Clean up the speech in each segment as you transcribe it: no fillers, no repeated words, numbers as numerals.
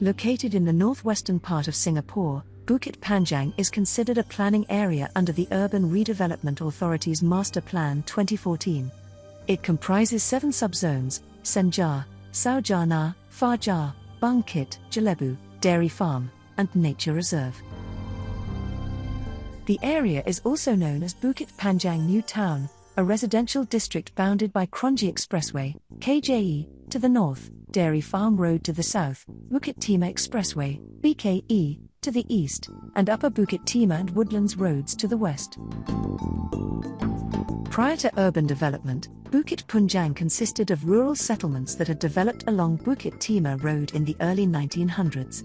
Located in the northwestern part of Singapore, Bukit Panjang is considered a planning area under the Urban Redevelopment Authority's Master Plan 2014. It comprises 7 subzones: Senja, Saujana, Fajar, Bukit, Jelebu, Dairy Farm, and Nature Reserve. The area is also known as Bukit Panjang New Town, a residential district bounded by Kranji Expressway, KJE, to the north, Dairy Farm Road to the south, Bukit Timah Expressway, BKE, to the east, and Upper Bukit Timah and Woodlands Roads to the west. Prior to urban development, Bukit Panjang consisted of rural settlements that had developed along Bukit Timah Road in the early 1900s.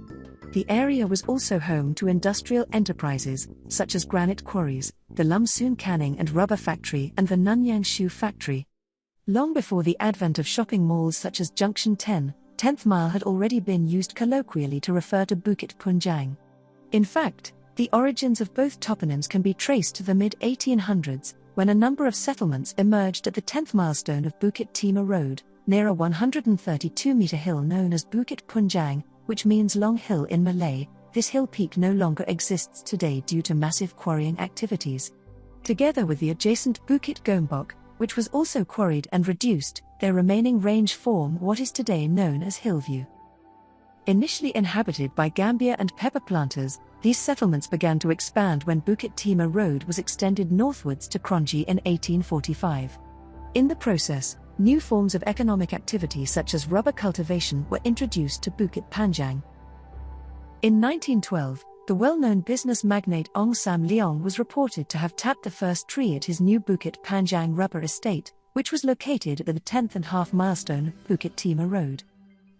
The area was also home to industrial enterprises, such as granite quarries, the Lumsoon Canning and Rubber Factory and the Nanyang Shoe Factory. Long before the advent of shopping malls such as Junction 10, 10th Mile had already been used colloquially to refer to Bukit Panjang. In fact, the origins of both toponyms can be traced to the mid-1800s, when a number of settlements emerged at the 10th milestone of Bukit Timah Road, near a 132-meter hill known as Bukit Panjang, which means long hill in Malay. This hill peak no longer exists today due to massive quarrying activities. Together with the adjacent Bukit Gombok, which was also quarried and reduced, their remaining range form what is today known as Hillview. Initially inhabited by Gambia and pepper planters, these settlements began to expand when Bukit Timah Road was extended northwards to Kranji in 1845. In the process, new forms of economic activity such as rubber cultivation were introduced to Bukit Panjang. In 1912, the well-known business magnate Ong Sam Leong was reported to have tapped the first tree at his new Bukit Panjang rubber estate, which was located at the 10th and half milestone Bukit Timah Road.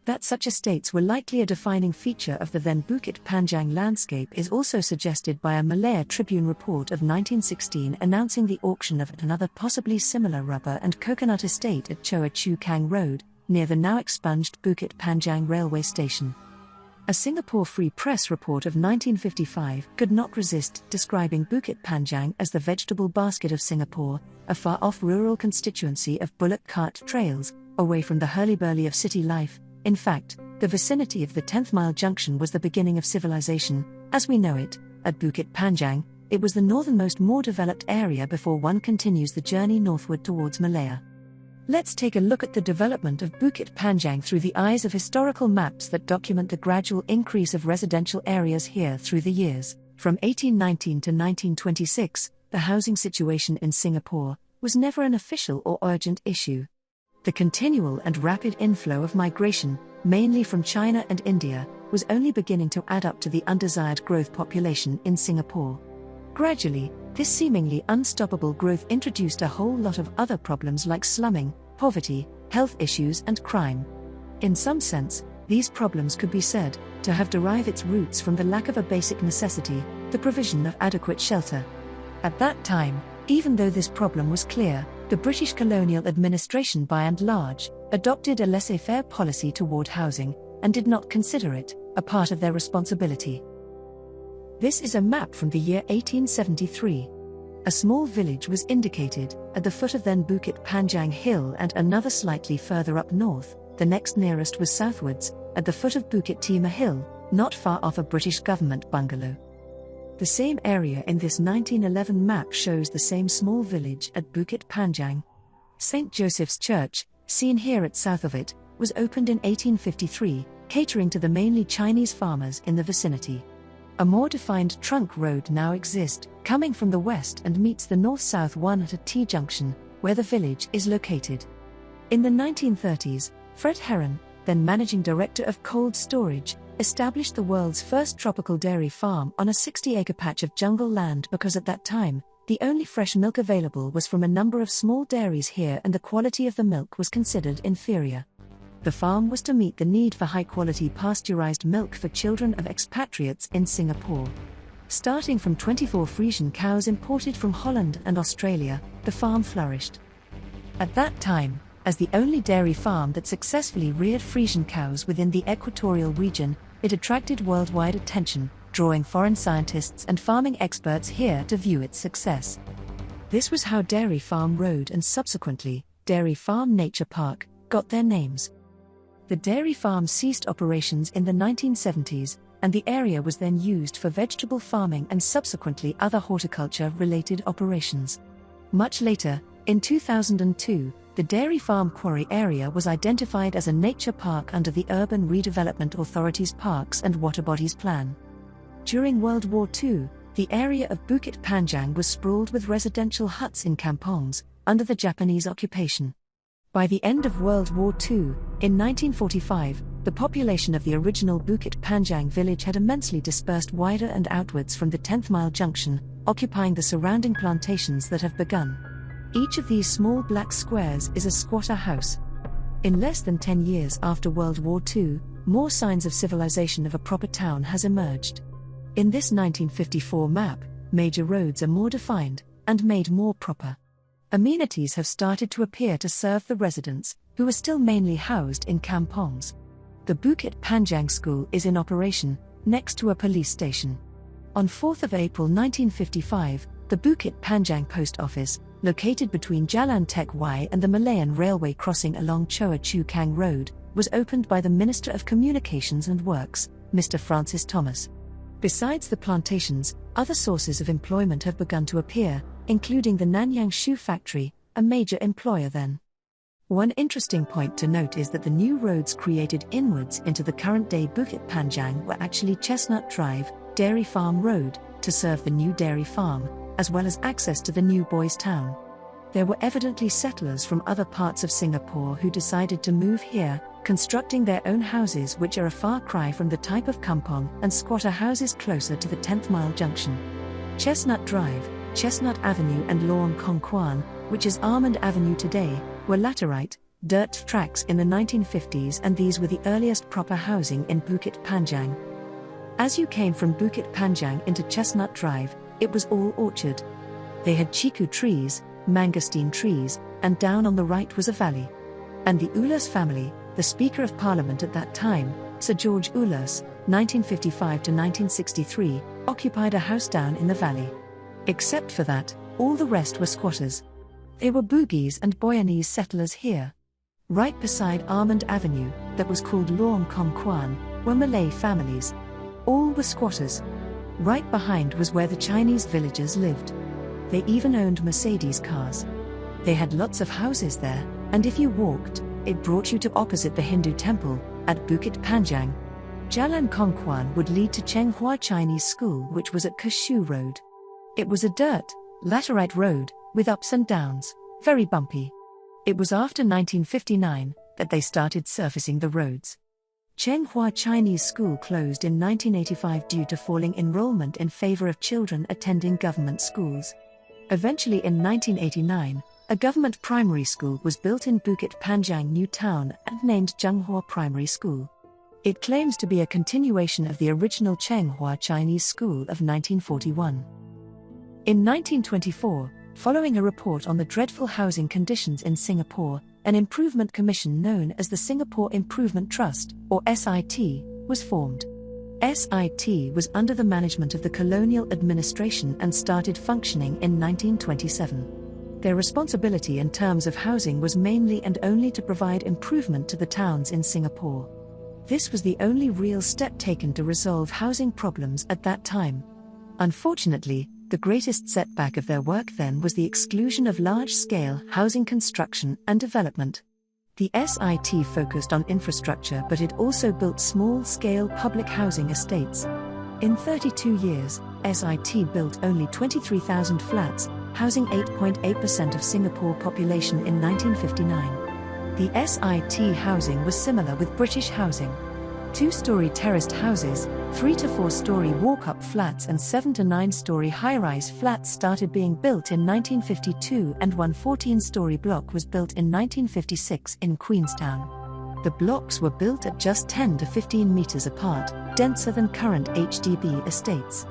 That such estates were likely a defining feature of the then Bukit Panjang landscape is also suggested by a Malaya Tribune report of 1916 announcing the auction of another possibly similar rubber and coconut estate at Choa Chu Kang Road, near the now expunged Bukit Panjang railway station. A Singapore Free Press report of 1955 could not resist describing Bukit Panjang as the vegetable basket of Singapore, a far-off rural constituency of bullock cart trails, away from the hurly-burly of city life. In fact, the vicinity of the 10th Mile Junction was the beginning of civilization, as we know it. At Bukit Panjang, it was the northernmost more developed area before one continues the journey northward towards Malaya. Let's take a look at the development of Bukit Panjang through the eyes of historical maps that document the gradual increase of residential areas here through the years. From 1819 to 1926, the housing situation in Singapore was never an official or urgent issue. The continual and rapid inflow of migration, mainly from China and India, was only beginning to add up to the undesired growth population in Singapore. Gradually, this seemingly unstoppable growth introduced a whole lot of other problems like slumming, poverty, health issues and crime. In some sense, these problems could be said to have derived its roots from the lack of a basic necessity, the provision of adequate shelter. At that time, even though this problem was clear, the British colonial administration by and large adopted a laissez-faire policy toward housing, and did not consider it a part of their responsibility. This is a map from the year 1873. A small village was indicated at the foot of then Bukit Panjang Hill and another slightly further up north. The next nearest was southwards, at the foot of Bukit Timah Hill, not far off a British government bungalow. The same area in this 1911 map shows the same small village at Bukit Panjang. St. Joseph's Church, seen here at south of it, was opened in 1853, catering to the mainly Chinese farmers in the vicinity. A more defined trunk road now exists, coming from the west and meets the north-south one at a T-junction, where the village is located. In the 1930s, Fred Heron, then managing director of cold storage, established the world's first tropical dairy farm on a 60-acre patch of jungle land because at that time, the only fresh milk available was from a number of small dairies here and the quality of the milk was considered inferior. The farm was to meet the need for high-quality pasteurized milk for children of expatriates in Singapore. Starting from 24 Friesian cows imported from Holland and Australia, the farm flourished. At that time, as the only dairy farm that successfully reared Friesian cows within the equatorial region, it attracted worldwide attention, drawing foreign scientists and farming experts here to view its success. This was how Dairy Farm Road and subsequently, Dairy Farm Nature Park, got their names. The dairy farm ceased operations in the 1970s, and the area was then used for vegetable farming and subsequently other horticulture-related operations. Much later, in 2002, the dairy farm quarry area was identified as a nature park under the Urban Redevelopment Authority's Parks and Waterbodies Plan. During World War II, the area of Bukit Panjang was sprawled with residential huts in kampongs, under the Japanese occupation. By the end of World War II, in 1945, the population of the original Bukit Panjang village had immensely dispersed wider and outwards from the 10th Mile Junction, occupying the surrounding plantations that have begun. Each of these small black squares is a squatter house. In less than 10 years after World War II, more signs of civilization of a proper town has emerged. In this 1954 map, major roads are more defined and made more proper. Amenities have started to appear to serve the residents, who are still mainly housed in kampongs. The Bukit Panjang School is in operation, next to a police station. On 4 April 1955, the Bukit Panjang Post Office, located between Jalan Tek Wai and the Malayan Railway crossing along Choa Chu Kang Road, was opened by the Minister of Communications and Works, Mr. Francis Thomas. Besides the plantations, other sources of employment have begun to appear, including the Nanyang Shoe Factory, a major employer then. One interesting point to note is that the new roads created inwards into the current-day Bukit Panjang were actually Chestnut Drive, Dairy Farm Road, to serve the new dairy farm, as well as access to the new Boys Town. There were evidently settlers from other parts of Singapore who decided to move here, constructing their own houses which are a far cry from the type of kampong and squatter houses closer to the 10th Mile Junction. Chestnut Drive, Chestnut Avenue and Lorong Kong Kwan, which is Almond Avenue today, were laterite, dirt tracks in the 1950s, and these were the earliest proper housing in Bukit Panjang. As you came from Bukit Panjang into Chestnut Drive, it was all orchard. They had chiku trees, mangosteen trees, and down on the right was a valley. And the Ulus family, the Speaker of Parliament at that time, Sir George Ulus, 1955 to 1963, occupied a house down in the valley. Except for that, all the rest were squatters. They were Bugis and Boyanese settlers here. Right beside Almond Avenue, that was called Lorong Kong Kwan, were Malay families. All were squatters. Right behind was where the Chinese villagers lived. They even owned Mercedes cars. They had lots of houses there, and if you walked, it brought you to opposite the Hindu temple, at Bukit Panjang. Jalan Kong Kwan would lead to Chenghua Chinese School, which was at Kashu Road. It was a dirt, laterite road, with ups and downs, very bumpy. It was after 1959 that they started surfacing the roads. Chenghua Chinese School closed in 1985 due to falling enrollment in favor of children attending government schools. Eventually in 1989, a government primary school was built in Bukit Panjang New Town and named Zhenghua Primary School. It claims to be a continuation of the original Chenghua Chinese School of 1941. In 1924, following a report on the dreadful housing conditions in Singapore, an improvement commission known as the Singapore Improvement Trust, or SIT, was formed. SIT was under the management of the colonial administration and started functioning in 1927. Their responsibility in terms of housing was mainly and only to provide improvement to the towns in Singapore. This was the only real step taken to resolve housing problems at that time. Unfortunately, the greatest setback of their work then was the exclusion of large-scale housing construction and development. The SIT focused on infrastructure, but it also built small-scale public housing estates. In 32 years, SIT built only 23,000 flats, housing 8.8% of Singapore population in 1959. The SIT housing was similar with British housing. 2-story terraced houses, 3 to 4-story walk-up flats and 7 to 9-story high-rise flats started being built in 1952, and one 14-story block was built in 1956 in Queenstown. The blocks were built at just 10 to 15 meters apart, denser than current HDB estates.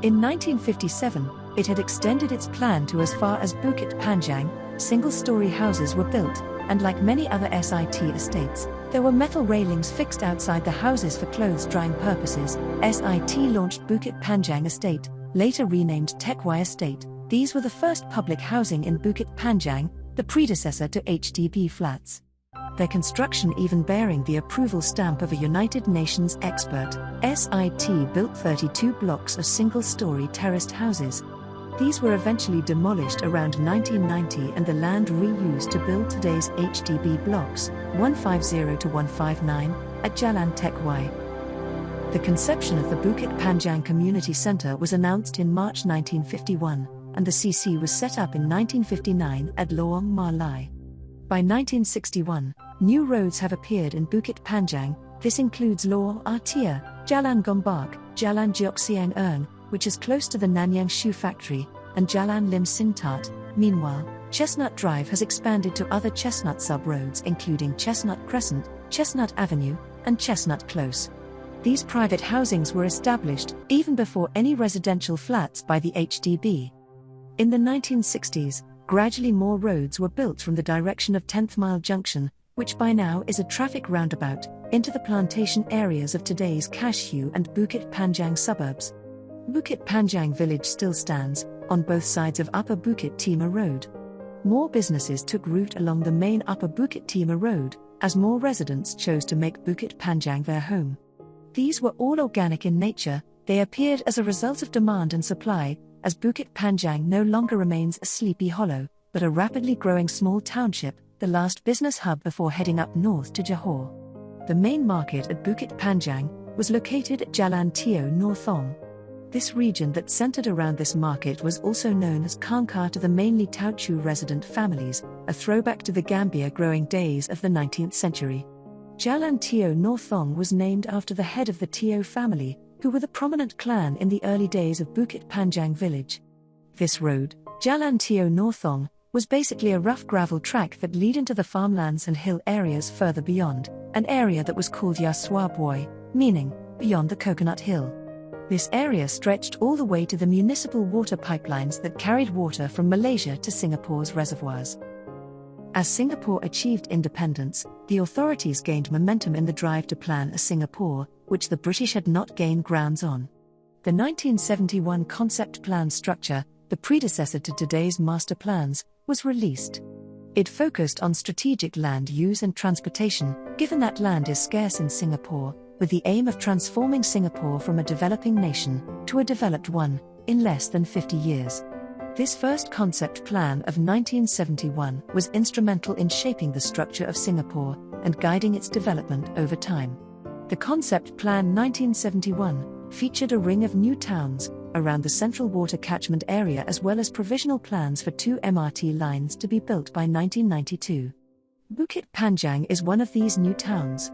In 1957, it had extended its plan to as far as Bukit Panjang. Single-story houses were built, and like many other SIT estates, there were metal railings fixed outside the houses for clothes drying purposes. SIT launched Bukit Panjang Estate, later renamed Tek Wai Estate. These were the first public housing in Bukit Panjang, the predecessor to HDB flats. their construction even bearing the approval stamp of a United Nations expert. SIT built 32 blocks of single-story terraced houses. These were eventually demolished around 1990 and the land reused to build today's HDB blocks, 150 to 159, at Jalan Tek Wai. The conception of the Bukit Panjang Community Centre was announced in March 1951, and the CC was set up in 1959 at Lorong Ma Lai. By 1961, new roads have appeared in Bukit Panjang. This includes Lorong Atia, Jalan Gombak, Jalan Jiok Siang Ern, which is close to the Nanyang Shoe Factory, and Jalan Lim Sin Tat. Meanwhile, Chestnut Drive has expanded to other Chestnut sub-roads including Chestnut Crescent, Chestnut Avenue, and Chestnut Close. These private housings were established even before any residential flats by the HDB. In the 1960s, gradually more roads were built from the direction of 10th Mile Junction, which by now is a traffic roundabout, into the plantation areas of today's Cashew and Bukit Panjang suburbs. Bukit Panjang village still stands, on both sides of Upper Bukit Timur Road. More businesses took root along the main Upper Bukit Timur Road, as more residents chose to make Bukit Panjang their home. These were all organic in nature. They appeared as a result of demand and supply, as Bukit Panjang no longer remains a sleepy hollow, but a rapidly growing small township, the last business hub before heading up north to Johor. The main market at Bukit Panjang was located at Jalan Teo Northong. This region that centered around this market was also known as Kangkar to the mainly Teochew resident families, a throwback to the Gambia growing days of the 19th century. Jalan Teo Northong was named after the head of the Teo family, who were the prominent clan in the early days of Bukit Panjang village. This road, Jalan Teo Northong, was basically a rough gravel track that led into the farmlands and hill areas further beyond, an area that was called Yaswabwoi, meaning, beyond the coconut hill. This area stretched all the way to the municipal water pipelines that carried water from Malaysia to Singapore's reservoirs. As Singapore achieved independence, the authorities gained momentum in the drive to plan a Singapore, which the British had not gained grounds on. The 1971 concept plan structure, the predecessor to today's master plans, was released. It focused on strategic land use and transportation, given that land is scarce in Singapore, with the aim of transforming Singapore from a developing nation to a developed one in less than 50 years. This first concept plan of 1971 was instrumental in shaping the structure of Singapore and guiding its development over time. The concept plan 1971 featured a ring of new towns around the central water catchment area as well as provisional plans for 2 MRT lines to be built by 1992. Bukit Panjang is one of these new towns.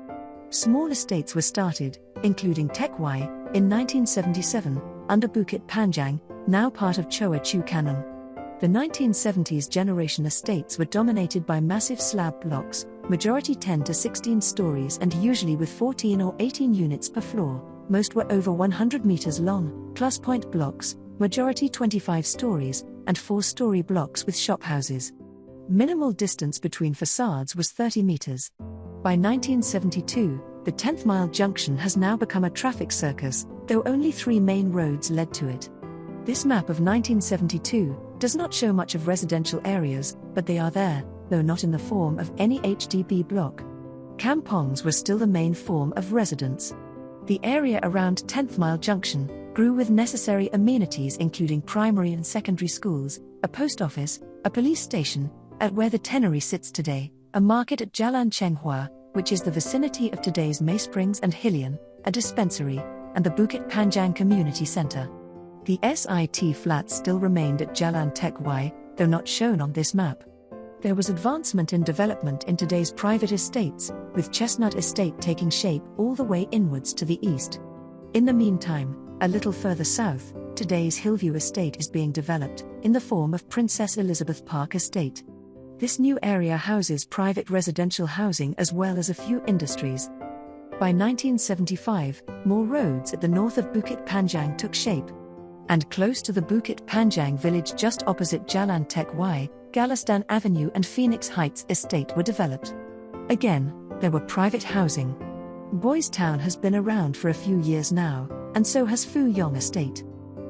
Small estates were started, including Tek Wai, in 1977, under Bukit Panjang, now part of Choa Chu Kang. The 1970s generation estates were dominated by massive slab blocks, majority 10 to 16 stories and usually with 14 or 18 units per floor. Most were over 100 meters long, plus point blocks, majority 25 stories, and 4-story blocks with shophouses. Minimal distance between facades was 30 meters. By 1972, the 10th Mile Junction has now become a traffic circus, though only 3 main roads led to it. This map of 1972 does not show much of residential areas, but they are there, though not in the form of any HDB block. Kampongs were still the main form of residence. The area around 10th Mile Junction grew with necessary amenities including primary and secondary schools, a post office, a police station, at where the Tenery sits today, a market at Jalan Chenghua, which is the vicinity of today's May Springs and Hillian, a dispensary, and the Bukit Panjang Community Centre. The SIT flats still remained at Jalan Tek Wai, though not shown on this map. There was advancement in development in today's private estates, with Chestnut Estate taking shape all the way inwards to the east. In the meantime, a little further south, today's Hillview Estate is being developed, in the form of Princess Elizabeth Park Estate. This new area houses private residential housing as well as a few industries. By 1975, more roads at the north of Bukit Panjang took shape. And close to the Bukit Panjang village just opposite Jalan Tek Wai, Galistan Avenue and Phoenix Heights Estate were developed. Again, there were private housing. Boys Town has been around for a few years now, and so has Phu Yong Estate.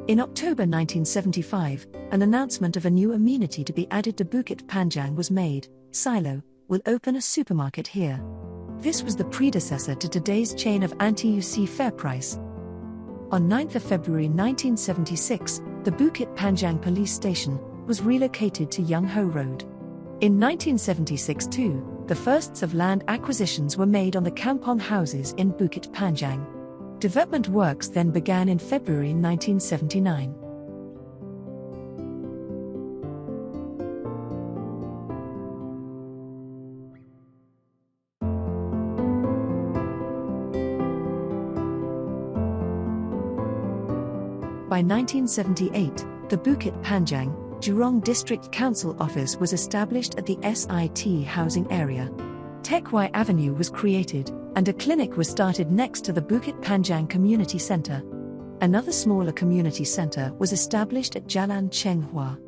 In October 1975, an announcement of a new amenity to be added to Bukit Panjang was made, Silo, will open a supermarket here. This was the predecessor to today's chain of anti-UC FairPrice. On 9 February 1976, the Bukit Panjang police station was relocated to Yung Ho Road. In 1976 too, the firsts of land acquisitions were made on the Kampong houses in Bukit Panjang. Development works then began in February 1979. By 1978, the Bukit Panjang, Jurong District Council office was established at the SIT housing area. Teck-Wai Avenue was created, and a clinic was started next to the Bukit Panjang Community Center. Another smaller community center was established at Jalan Cheng Hua.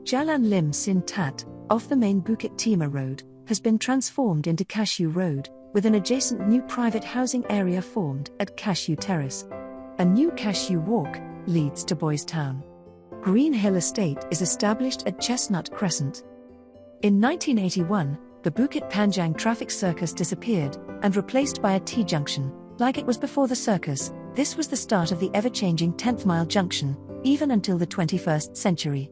Jalan Lim Sin Tat, off the main Bukit Timah Road, has been transformed into Cashew Road, with an adjacent new private housing area formed at Cashew Terrace. A new Cashew Walk leads to Boys Town. Green Hill Estate is established at Chestnut Crescent. In 1981, the Bukit Panjang traffic circus disappeared and replaced by a T-junction. Like it was before the circus, this was the start of the ever-changing 10th Mile Junction, even until the 21st century.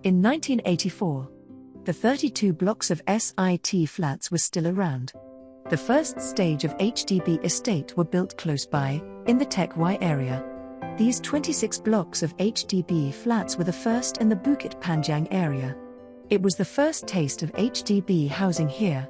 In 1984, the 32 blocks of SIT flats were still around. The first stage of HDB estate were built close by, in the Teck-Wai area. These 26 blocks of HDB flats were the first in the Bukit Panjang area. It was the first taste of HDB housing here.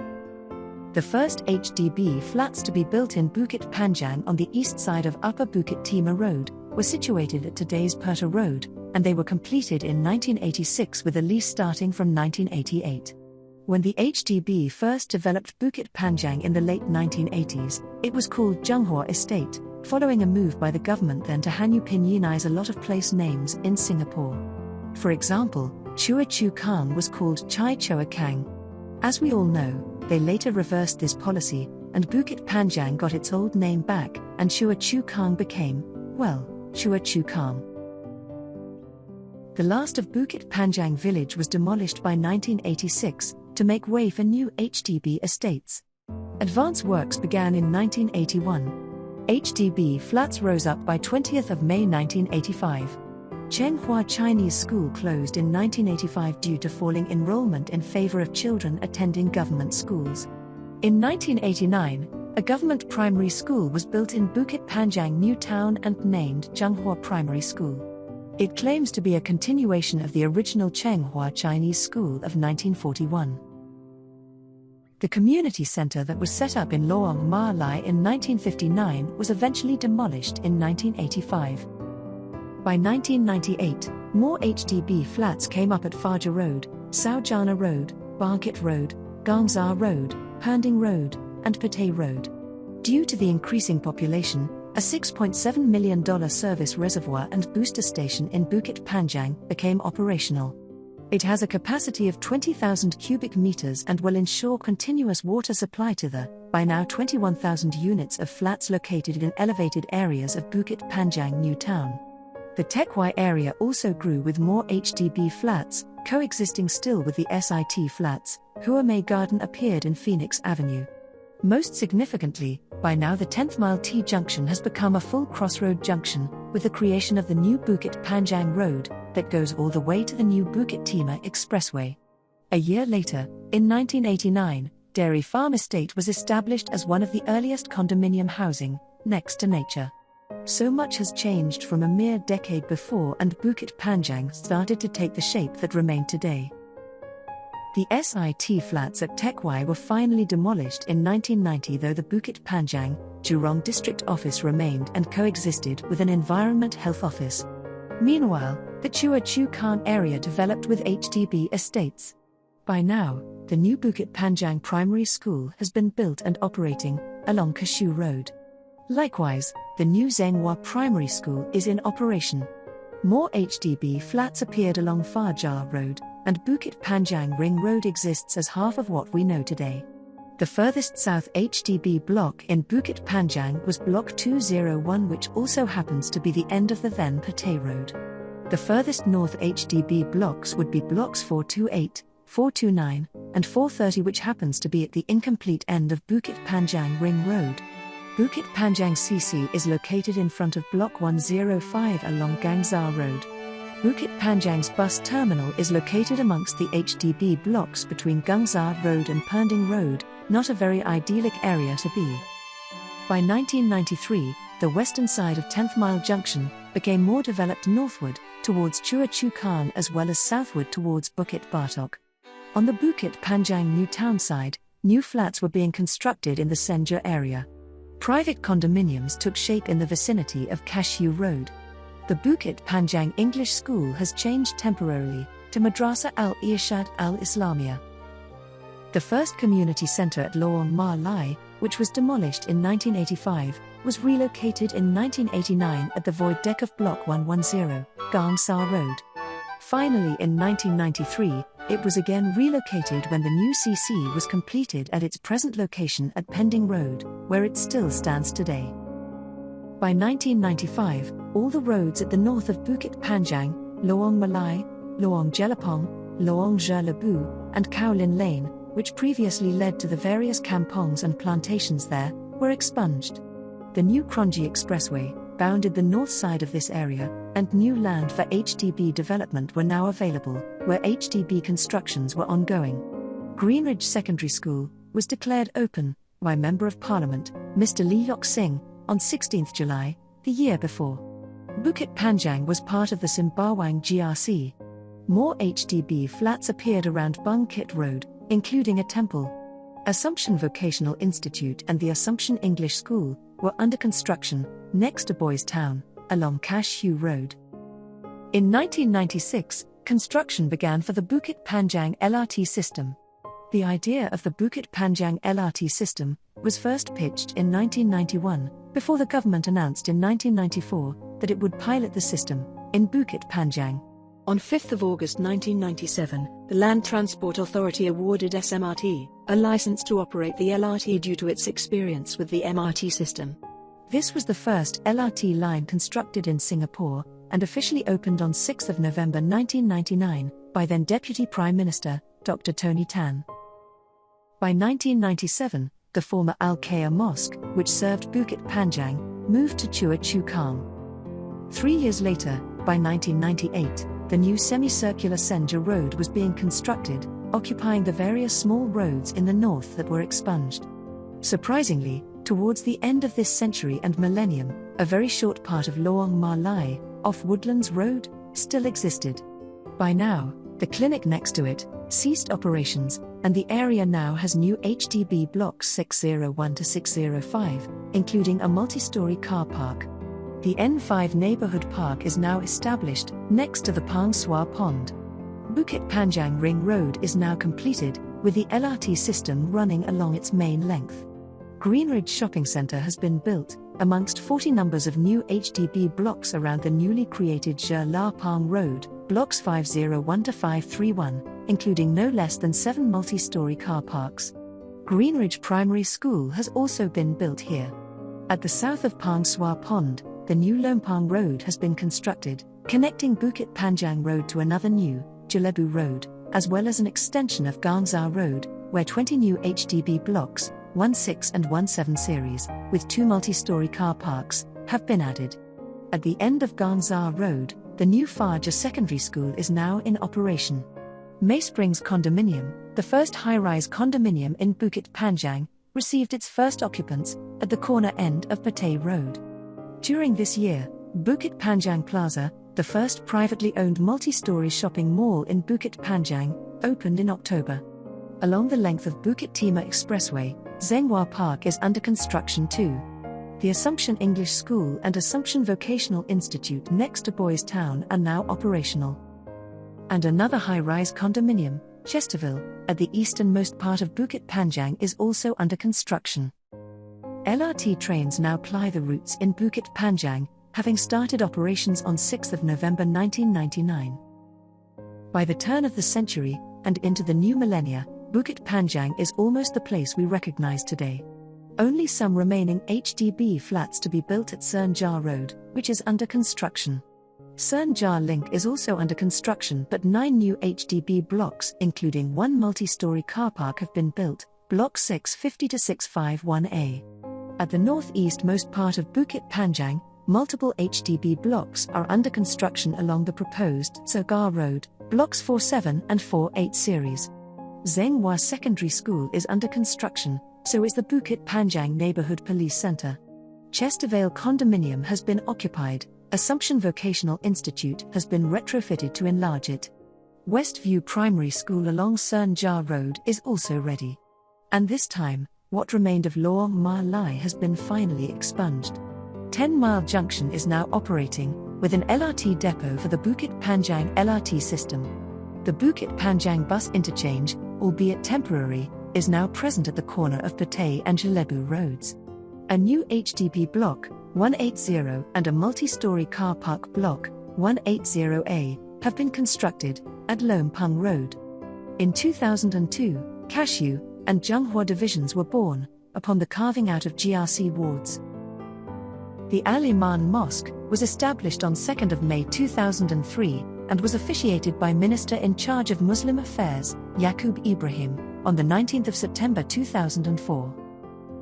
The first HDB flats to be built in Bukit Panjang on the east side of Upper Bukit Timah Road were situated at today's Perta Road, and they were completed in 1986 with a lease starting from 1988. When the HDB first developed Bukit Panjang in the late 1980s, it was called Zhonghua Estate, following a move by the government then to Hanyu Pinyin-ize a lot of place names in Singapore. For example, Chua Chu Kang was called Chai Choa Kang. As we all know, they later reversed this policy, and Bukit Panjang got its old name back, and Chua Chu Kang became, well, Chua Chu Kang. The last of Bukit Panjang village was demolished by 1986 to make way for new HDB estates. Advance works began in 1981. HDB flats rose up by 20th of May 1985. Chenghua Chinese School closed in 1985 due to falling enrollment in favor of children attending government schools. In 1989, a government primary school was built in Bukit Panjang New Town and named Zhonghua Primary School. It claims to be a continuation of the original Chenghua Chinese School of 1941. The community center that was set up in Lorong Ma Lai in 1959 was eventually demolished in 1985. By 1998, more HDB flats came up at Faja Road, Saujana Road, Bangkit Road, Gangsa Road, Hernding Road, and Patay Road. Due to the increasing population, a $6.7 million service reservoir and booster station in Bukit Panjang became operational. It has a capacity of 20,000 cubic meters and will ensure continuous water supply to the, by now 21,000 units of flats located in elevated areas of Bukit Panjang New Town. The Teck-Wai area also grew with more HDB flats, coexisting still with the SIT flats. Hua Mei Garden appeared in Phoenix Avenue. Most significantly, by now the 10th Mile T-junction has become a full crossroad junction, with the creation of the new Bukit Panjang Road, that goes all the way to the new Bukit Timah Expressway. A year later, in 1989, Dairy Farm Estate was established as one of the earliest condominium housing, next to nature. So much has changed from a mere decade before, and Bukit Panjang started to take the shape that remained today. The SIT flats at Teck-Wai were finally demolished in 1990, though the Bukit Panjang, Jurong District Office remained and coexisted with an Environment Health Office. Meanwhile, the Chua Chu Kang area developed with HDB estates. By now, the new Bukit Panjang Primary School has been built and operating, along Cashew Road. Likewise, the new Zhenghua Primary School is in operation. More HDB flats appeared along Fajar Road, and Bukit Panjang Ring Road exists as half of what we know today. The furthest south HDB block in Bukit Panjang was Block 201, which also happens to be the end of the then Patay Road. The furthest north HDB blocks would be Blocks 428, 429, and 430, which happens to be at the incomplete end of Bukit Panjang Ring Road. Bukit Panjang CC is located in front of Block 105 along Gangsa Road. Bukit Panjang's bus terminal is located amongst the HDB blocks between Gangsa Road and Pending Road, not a very idyllic area to be. By 1993, the western side of 10th Mile Junction became more developed northward, towards Chua Chu Kang, as well as southward towards Bukit Batok. On the Bukit Panjang New Town side, new flats were being constructed in the Senja area. Private condominiums took shape in the vicinity of Cashew Road. The Bukit Panjang English School has changed temporarily to Madrasa Al-Irshad Al-Islamiyah. The first community centre at Lorong Ma Lai, which was demolished in 1985, was relocated in 1989 at the void deck of Block 110, Gangsa Road. Finally, in 1993, it was again relocated when the new CC was completed at its present location at Pending Road, where it still stands today. By 1995, all the roads at the north of Bukit Panjang, Lorong Malai, Lorong Jelapong, Lorong Labu, and Kowlin Lane, which previously led to the various kampongs and plantations there, were expunged. The new Kranji Expressway bounded the north side of this area, and new land for HDB development were now available, where HDB constructions were ongoing. Greenridge Secondary School was declared open by Member of Parliament, Mr. Lee Yok Sing, on 16 July, the year before. Bukit Panjang was part of the Sembawang GRC. More HDB flats appeared around Bukit Road, including a temple. Assumption Vocational Institute and the Assumption English School were under construction, next to Boys Town, along Cashew Road. In 1996, construction began for the Bukit Panjang LRT system. The idea of the Bukit Panjang LRT system was first pitched in 1991, before the government announced in 1994 that it would pilot the system in Bukit Panjang. On 5 August 1997, the Land Transport Authority awarded SMRT a license to operate the LRT due to its experience with the MRT system. This was the first LRT line constructed in Singapore, and officially opened on 6 November 1999, by then Deputy Prime Minister, Dr. Tony Tan. By 1997, the former Al-Qaeda Mosque, which served Bukit Panjang, moved to Chua Chu Kang. 3 years later, by 1998, the new semicircular Senja Road was being constructed, occupying the various small roads in the north that were expunged. Surprisingly, towards the end of this century and millennium, a very short part of Lorong Ma Lai, off Woodlands Road, still existed. By now, the clinic next to it ceased operations, and the area now has new HDB blocks 601 to 605, including a multi-story car park. The N5 neighborhood park is now established next to the Pang Sua Pond. Bukit Panjang Ring Road is now completed, with the LRT system running along its main length. Greenridge Shopping Centre has been built, amongst 40 numbers of new HDB blocks around the newly created Zhe La Pang Road, blocks 501 to 531, including no less than 7 multi-story car parks. Greenridge Primary School has also been built here. At the south of Pang Sua Pond, the new Lompang Road has been constructed, connecting Bukit Panjang Road to another new, Jelebu Road, as well as an extension of Gangsa Road, where 20 new HDB blocks, 16 and 17 series, with 2 multi-story car parks, have been added. At the end of Gangsa Road, the new Faja Secondary School is now in operation. May Springs Condominium, the first high-rise condominium in Bukit Panjang, received its first occupants at the corner end of Patay Road. During this year, Bukit Panjang Plaza, the first privately owned multi-story shopping mall in Bukit Panjang, opened in October. Along the length of Bukit Timah Expressway, Zhenghua Park is under construction too. The Assumption English School and Assumption Vocational Institute next to Boys Town are now operational. And another high-rise condominium, Chesterville, at the easternmost part of Bukit Panjang is also under construction. LRT trains now ply the routes in Bukit Panjang, having started operations on 6 November 1999. By the turn of the century, and into the new millennia, Bukit Panjang is almost the place we recognize today. Only some remaining HDB flats to be built at Senja Road, which is under construction. Sernjar Link is also under construction, but 9 new HDB blocks, including one multi-story car park, have been built, Block 650 to 651A. At the northeastmost part of Bukit Panjang, multiple HDB blocks are under construction along the proposed Segar Road, Blocks 47 and 48 series. Zhenghua Secondary School is under construction, so is the Bukit Panjang Neighborhood Police Center. Chestervale Condominium has been occupied. Assumption Vocational Institute has been retrofitted to enlarge it. Westview Primary School along Sernjar Road is also ready. And this time, what remained of Lorong Ma Lai has been finally expunged. 10 Mile Junction is now operating, with an LRT depot for the Bukit Panjang LRT system. The Bukit Panjang bus interchange, albeit temporary, is now present at the corner of Patay and Jelebu roads. A new HDB block, 180, and a multi-story car park block, 180A, have been constructed at Lompung Road. In 2002, Cashew and Zhenghua divisions were born, upon the carving out of GRC wards. The Al-Iman Mosque was established on 2 May 2003 and was officiated by Minister in charge of Muslim Affairs, Yaqub Ibrahim, on 19 September 2004.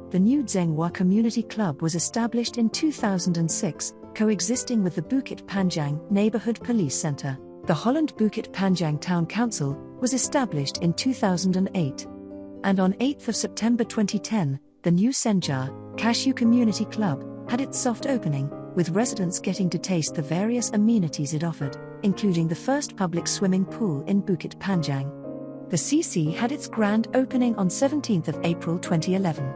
The new Zhenghua Community Club was established in 2006, coexisting with the Bukit Panjang Neighborhood Police Center. The Holland Bukit Panjang Town Council was established in 2008. And on 8 September 2010, the new Senjar, Cashew Community Club, had its soft opening, with residents getting to taste the various amenities it offered, including the first public swimming pool in Bukit Panjang. The CC had its grand opening on 17 April 2011.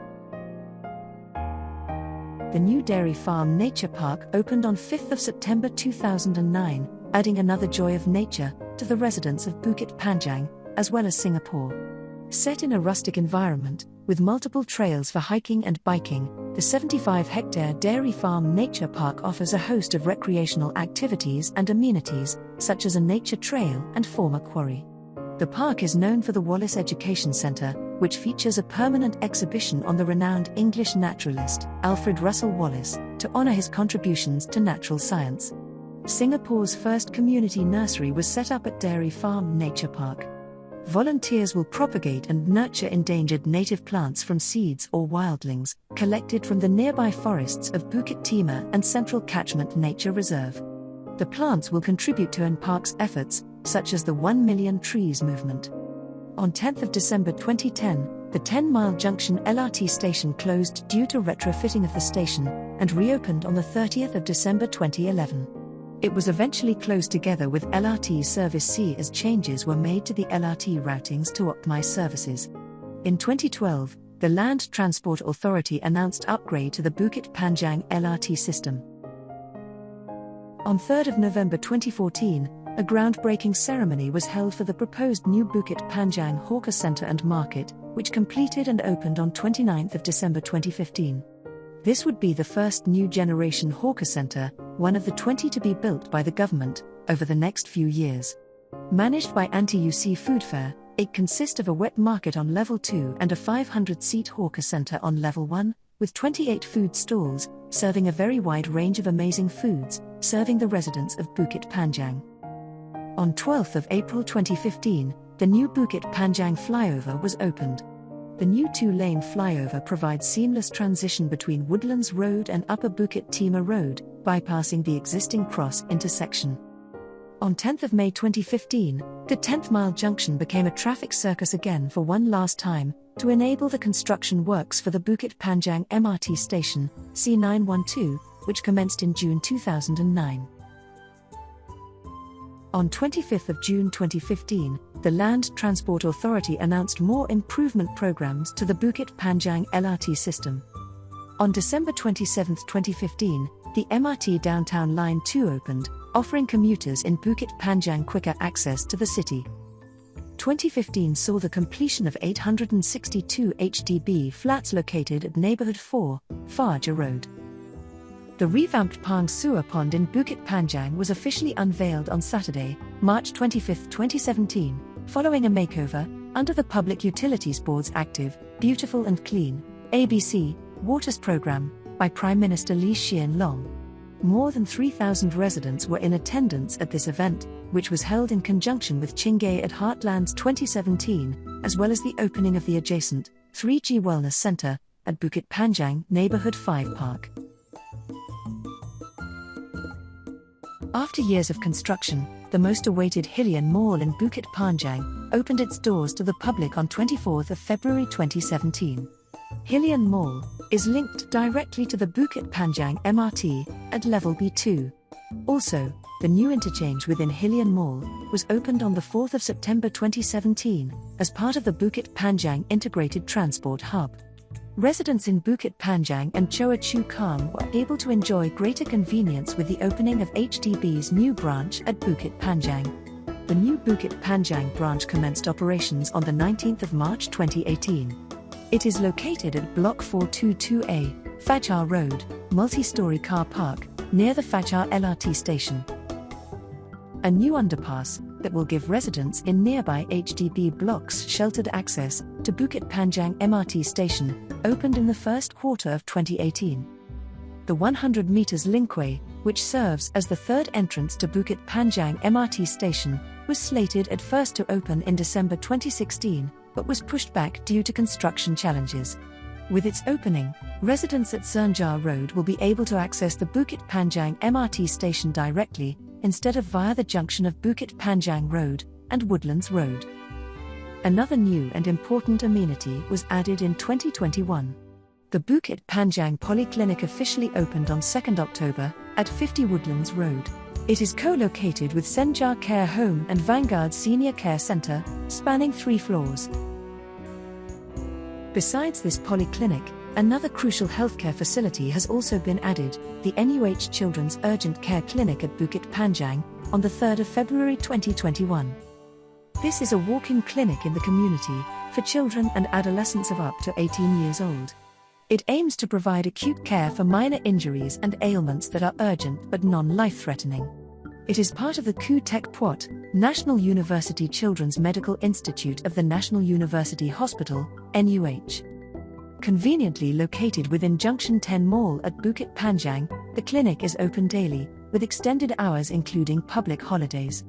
The new Dairy Farm Nature Park opened on 5 September 2009, adding another joy of nature to the residents of Bukit Panjang, as well as Singapore. Set in a rustic environment, with multiple trails for hiking and biking, the 75-hectare Dairy Farm Nature Park offers a host of recreational activities and amenities, such as a nature trail and former quarry. The park is known for the Wallace Education Centre, which features a permanent exhibition on the renowned English naturalist, Alfred Russel Wallace, to honour his contributions to natural science. Singapore's first community nursery was set up at Dairy Farm Nature Park. Volunteers will propagate and nurture endangered native plants from seeds or wildlings, collected from the nearby forests of Bukit Timah and Central Catchment Nature Reserve. The plants will contribute to NPark's efforts, such as the 1 Million Trees movement. On 10 December 2010, the 10 Mile Junction LRT station closed due to retrofitting of the station, and reopened on 30 December 2011. It was eventually closed together with LRT Service C as changes were made to the LRT routings to optimize services. In 2012, the Land Transport Authority announced upgrade to the Bukit Panjang LRT system. On 3 November 2014, a groundbreaking ceremony was held for the proposed new Bukit Panjang Hawker Centre and Market, which completed and opened on 29 December 2015. This would be the first new generation hawker centre, one of the 20 to be built by the government, over the next few years. Managed by Anti-UC Food Fair, it consists of a wet market on Level 2 and a 500-seat hawker centre on Level 1, with 28 food stalls, serving a very wide range of amazing foods, serving the residents of Bukit Panjang. On 12 April 2015, the new Bukit Panjang flyover was opened. The new 2-lane flyover provides seamless transition between Woodlands Road and Upper Bukit Timah Road, bypassing the existing cross intersection. On 10 May 2015, the 10th Mile Junction became a traffic circus again for one last time, to enable the construction works for the Bukit Panjang MRT station, C912, which commenced in June 2009. On 25 June 2015, the Land Transport Authority announced more improvement programs to the Bukit Panjang LRT system. On December 27, 2015, the MRT Downtown Line 2 opened, offering commuters in Bukit Panjang quicker access to the city. 2015 saw the completion of 862 HDB flats located at Neighbourhood 4, Fajar Road. The revamped Pang Sewer Pond in Bukit Panjang was officially unveiled on Saturday, March 25, 2017, following a makeover, under the Public Utilities Board's active, Beautiful and Clean, ABC, Waters Programme, by Prime Minister Lee Hsien Loong. More than 3,000 residents were in attendance at this event, which was held in conjunction with Chingay at Heartlands 2017, as well as the opening of the adjacent 3G Wellness Center at Bukit Panjang Neighborhood 5 Park. After years of construction, the most awaited Hillian Mall in Bukit Panjang opened its doors to the public on 24 February 2017. Hillian Mall is linked directly to the Bukit Panjang MRT at level B2. Also, the new interchange within Hillian Mall was opened on 4 September 2017 as part of the Bukit Panjang Integrated Transport Hub. Residents in Bukit Panjang and Choa Chu Kang were able to enjoy greater convenience with the opening of HDB's new branch at Bukit Panjang. The new Bukit Panjang branch commenced operations on 19 March 2018. It is located at Block 422A, Fachar Road, multi-story car park, near the Fachar LRT station. A new underpass that will give residents in nearby HDB blocks sheltered access to Bukit Panjang MRT station opened in the first quarter of 2018. The 100 meters linkway, which serves as the third entrance to Bukit Panjang MRT station, was slated at first to open in December 2016, but was pushed back due to construction challenges. With its opening, residents at Sernjar Road will be able to access the Bukit Panjang MRT station directly, instead of via the junction of Bukit Panjang Road and Woodlands Road. Another new and important amenity was added in 2021. The Bukit Panjang Polyclinic officially opened on 2 October at 50 Woodlands Road. It is co-located with Senja Care Home and Vanguard Senior Care Center, spanning 3 floors. Besides this polyclinic, another crucial healthcare facility has also been added, the NUH Children's Urgent Care Clinic at Bukit Panjang, on 3 February 2021. This is a walk-in clinic in the community for children and adolescents of up to 18 years old. It aims to provide acute care for minor injuries and ailments that are urgent but non-life-threatening. It is part of the Khu Tek Puat, National University Children's Medical Institute of the National University Hospital, NUH. Conveniently located within Junction 10 Mall at Bukit Panjang, the clinic is open daily, with extended hours including public holidays.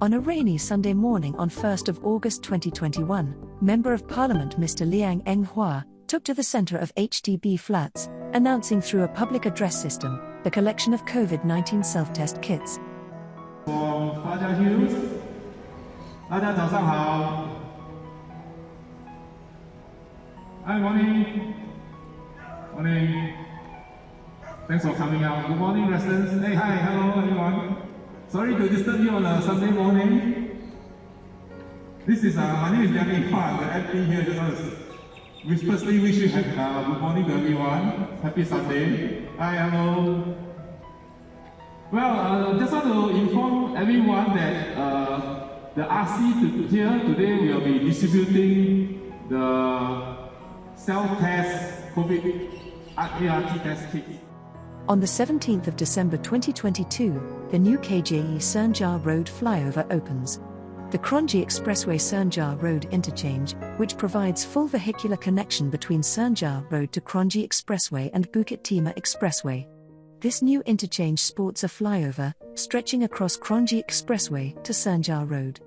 On a rainy Sunday morning on 1 August 2021, Member of Parliament Mr. Liang Eng Hua took to the centre of HDB flats, announcing through a public address system the collection of COVID-19 self-test kits. From Fajar Hills, 大家早上好。Hi, morning. Morning. Thanks for coming out. Good morning, residents. Hey, hi, hello, everyone. Sorry to disturb you on a Sunday morning. My name is Liang Eng Hua, the MP here just want to firstly wish you good morning to everyone. Happy Sunday. Hi, hello. Well, just want to inform everyone that the RC here today will be distributing the self-test COVID ART test kit. On the 17th of December 2022, the new KJE Sernjar Road flyover opens. The Kranji Expressway Sernjar Road interchange, which provides full vehicular connection between Sernjar Road to Kranji Expressway and Bukit Timah Expressway. This new interchange sports a flyover, stretching across Kranji Expressway to Sernjar Road.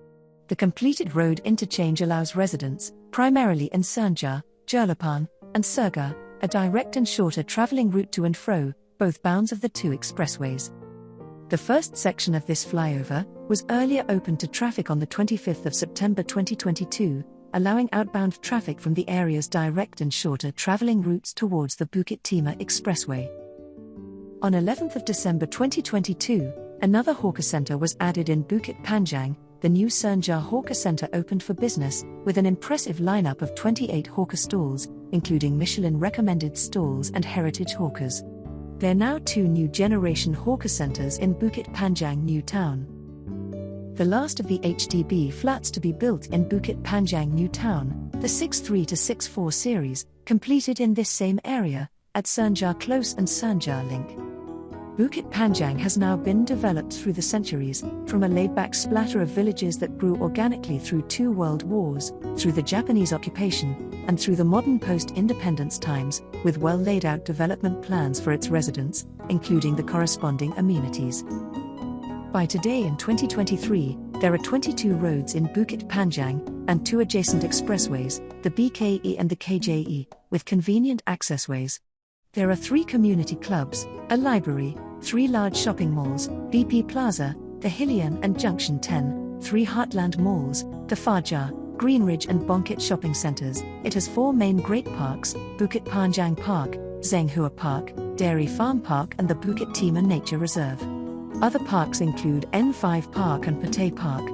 The completed road interchange allows residents, primarily in Sernjar, Jerlapan, and Surga, a direct and shorter travelling route to and fro, both bounds of the 2 expressways. The first section of this flyover was earlier opened to traffic on the 25th of September 2022, allowing outbound traffic from the area's direct and shorter travelling routes towards the Bukit Timah Expressway. On 11th of December 2022, another hawker centre was added in Bukit Panjang. The new Sernjar Hawker Centre opened for business, with an impressive lineup of 28 hawker stalls, including Michelin-recommended stalls and heritage hawkers. There are now 2 new generation hawker centres in Bukit Panjang New Town. The last of the HDB flats to be built in Bukit Panjang New Town, the 63 to 64 series, completed in this same area, at Sernjar Close and Sernjar Link. Bukit Panjang has now been developed through the centuries, from a laid-back splatter of villages that grew organically through 2 world wars, through the Japanese occupation, and through the modern post-independence times, with well-laid-out development plans for its residents, including the corresponding amenities. By today in 2023, there are 22 roads in Bukit Panjang, and 2 adjacent expressways, the BKE and the KJE, with convenient accessways. There are 3 community clubs, a library, 3 large shopping malls, BP Plaza, the Hillian and Junction 10, 3 Heartland malls, the Fajar, Greenridge and Bongkit shopping centres. It has 4 main great parks, Bukit Panjang Park, Zhenghua Park, Dairy Farm Park and the Bukit Timah Nature Reserve. Other parks include N5 Park and Patay Park.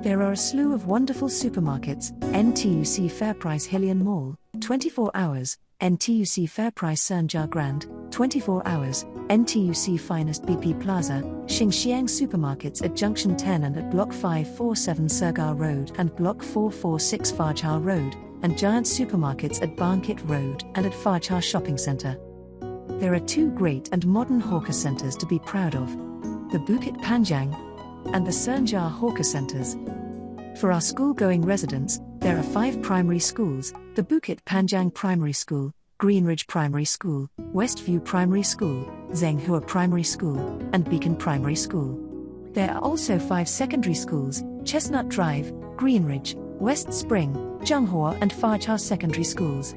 There are a slew of wonderful supermarkets, NTUC Fairprice Hillian Mall, 24 hours, NTUC Fairprice Sernjar Grand, 24 hours, NTUC Finest BP Plaza, Xingxiang Supermarkets at Junction 10 and at Block 547 Surgar Road and Block 446 Fajr Road, and Giant Supermarkets at Bangkit Road and at Fajr Shopping Centre. There are 2 great and modern hawker centres to be proud of: the Bukit Panjang and the Sernjar hawker centres. For our school-going residents, there are 5 primary schools: the Bukit Panjang Primary School, Greenridge Primary School, Westview Primary School, Zhenghua Primary School, and Beacon Primary School. There are also 5 secondary schools: Chestnut Drive, Greenridge, West Spring, Zhenghua and Fajr Secondary Schools.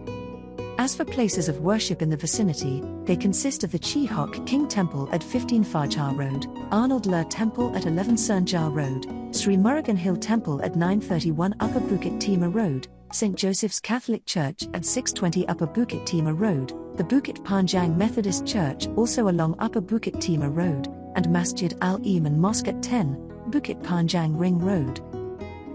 As for places of worship in the vicinity, they consist of the Chi Hock King Temple at 15 Fajr Road, Arnold Lur Temple at 11 Sernjar Road, Sri Murugan Hill Temple at 931 Upper Bukit Timah Road, St. Joseph's Catholic Church at 620 Upper Bukit Timah Road, the Bukit Panjang Methodist Church also along Upper Bukit Timah Road, and Masjid Al-Iman Mosque at 10, Bukit Panjang Ring Road.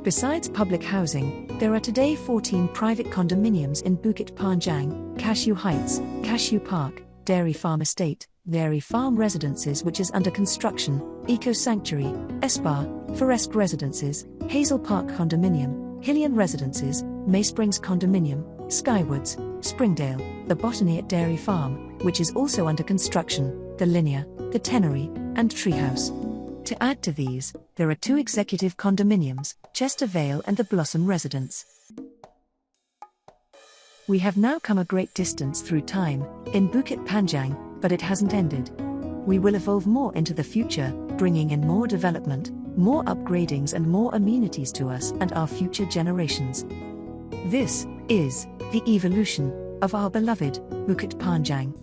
Besides public housing, there are today 14 private condominiums in Bukit Panjang: Cashew Heights, Cashew Park, Dairy Farm Estate, Dairy Farm Residences which is under construction, Eco Sanctuary, Espar, Forest Residences, Hazel Park Condominium, Hillian Residences, May Springs Condominium, Skywoods, Springdale, the Botany at Dairy Farm, which is also under construction, the Linear, the Tenery, and Treehouse. To add to these, there are 2 executive condominiums, Chester Vale and the Blossom Residence. We have now come a great distance through time, in Bukit Panjang, but it hasn't ended. We will evolve more into the future, bringing in more development, more upgradings and more amenities to us and our future generations. This is the evolution of our beloved Bukit Panjang.